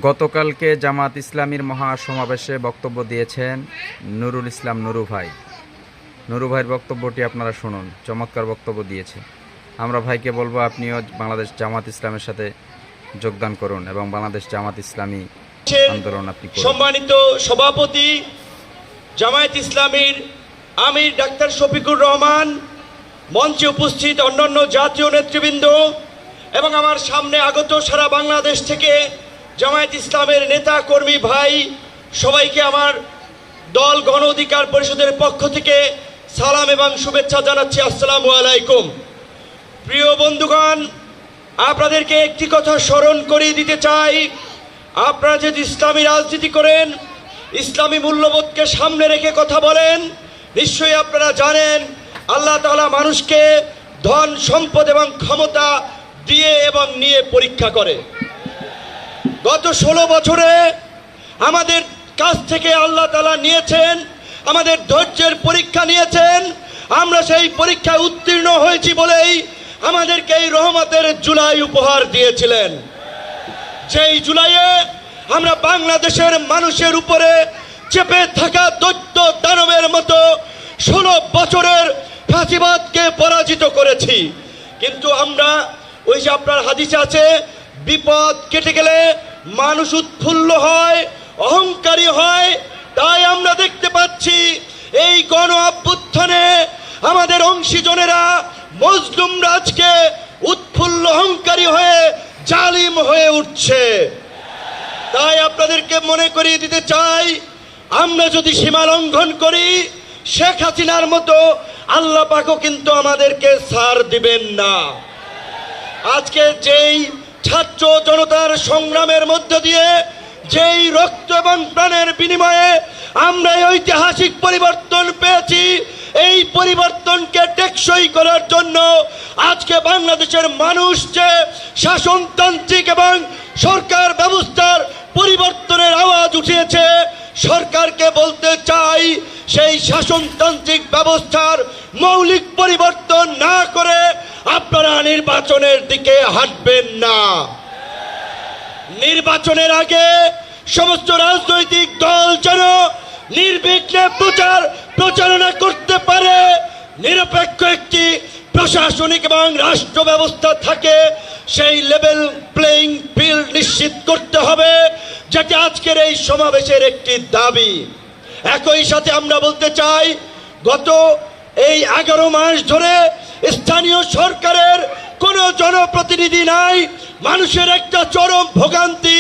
গতকালকে জামাত ইসলামীর মহাসমাবেশে বক্তব্য দিয়েছেন নুরুল ইসলাম নুরু ভাই। নুরু ভাইয়ের বক্তব্যটি আপনারা শুনুন, চমৎকার বক্তব্য দিয়েছে। আমরা ভাইকে বলবো আপনিও বাংলাদেশ জামাত ইসলামের সাথে যোগদান করুন এবং বাংলাদেশ জামাত ইসলামী আন্দোলন আপনি করুন। সম্মানিত সভাপতি জামায়াত ইসলামীর আমির ডাক্তার শফিকুর রহমান, মঞ্চে উপস্থিত অন্যান্য জাতীয় নেতৃবৃন্দ এবং আমার সামনে আগত সারা বাংলাদেশ থেকে জামায়াত ইসলামের নেতা কর্মী ভাই, সবাইকে আমার দল গণ অধিকার পরিষদের পক্ষ থেকে সালাম এবং শুভেচ্ছা জানাচ্ছি। আসসালামু আলাইকুম। প্রিয় বন্ধুগণ, আপনাদেরকে একটি কথা স্মরণ করিয়ে দিতে চাই। আপনারা যদি ইসলামী রাজনীতি করেন, ইসলামী মূল্যবোধকে সামনে রেখে কথা বলেন, নিশ্চয়ই আপনারা জানেন আল্লাহ তাআলা মানুষকে ধন সম্পদ এবং ক্ষমতা দিয়ে এবং নিয়ে পরীক্ষা করে। গত 16 বছরে আমাদের কাছ থেকে আল্লাহ তাআলা নিয়েছেন, আমাদের ধৈর্যের পরীক্ষা নিয়েছেন। আমরা সেই পরীক্ষায় উত্তীর্ণ হয়েছি বলেই আমাদেরকে এই রহমতের জুলাই উপহার দিয়েছিলেন। যেই জুলাইয়ে আমরা বাংলাদেশের মানুষের উপরে চেপে থাকা দৈত্য দানবের মতো 16 বছরের ফাঁসিবাদকে পরাজিত করেছি। কিন্তু আমরা ওই যে আপনার হাদিসে আছে, বিপদ কেটে গেলে মানুষ উৎফুল্ল হয়, অহংকারী হয়। তাই আমরা দেখতে পাচ্ছি এই গণ অভ্যুত্থানে আমাদের অংশীজনেরা, মজলুমরা আজকে উৎফুল্ল অহংকারী হয়ে জালিম হয়ে উঠছে। তাই আপনাদেরকে মনে করিয়ে দিতে চাই, আমরা যদি সীমা লঙ্ঘন করি, শেখ হাসিনার মতো আল্লাহ পাকও কিন্তু আমাদেরকে ছাড় দিবেন না। আজকে যেই ছাত্র জনতার সংগ্রামের মধ্য দিয়ে, যেই রক্ত এবং প্রাণের বিনিময়ে আমরা এই ঐতিহাসিক পরিবর্তন পেয়েছি, এই পরিবর্তনকে টেকসই করার জন্য আজকে বাংলাদেশের মানুষ যে শাসনতান্ত্রিক এবং সরকার ব্যবস্থার পরিবর্তনের আওয়াজ উঠিয়েছে, সরকারকে বলতে চাই সেই শাসনতান্ত্রিক ব্যবস্থার মৌলিক পরিবর্তন না করে আপনারা নির্বাচনের দিকে হাঁটবেন না। নির্বাচনের আগে সমস্ত রাজনৈতিক দল যেন নির্বিঘ্নে প্রচারণা করতে পারে, নিরপেক্ষ একটি প্রশাসনিক এবং রাষ্ট্র ব্যবস্থা থাকে, সেই লেভেল প্লেইং ফিল্ড নিশ্চিত করতে হবে, যেটা আজকের এই সমাবেশের একটি দাবি। একই সাথে আমরা বলতে চাই, গত এই 11 মাস ধরে স্থানীয় সরকারের কোনো জনপ্রতিনিধি নাই। মানুষের একটা চরম ভোগান্তি,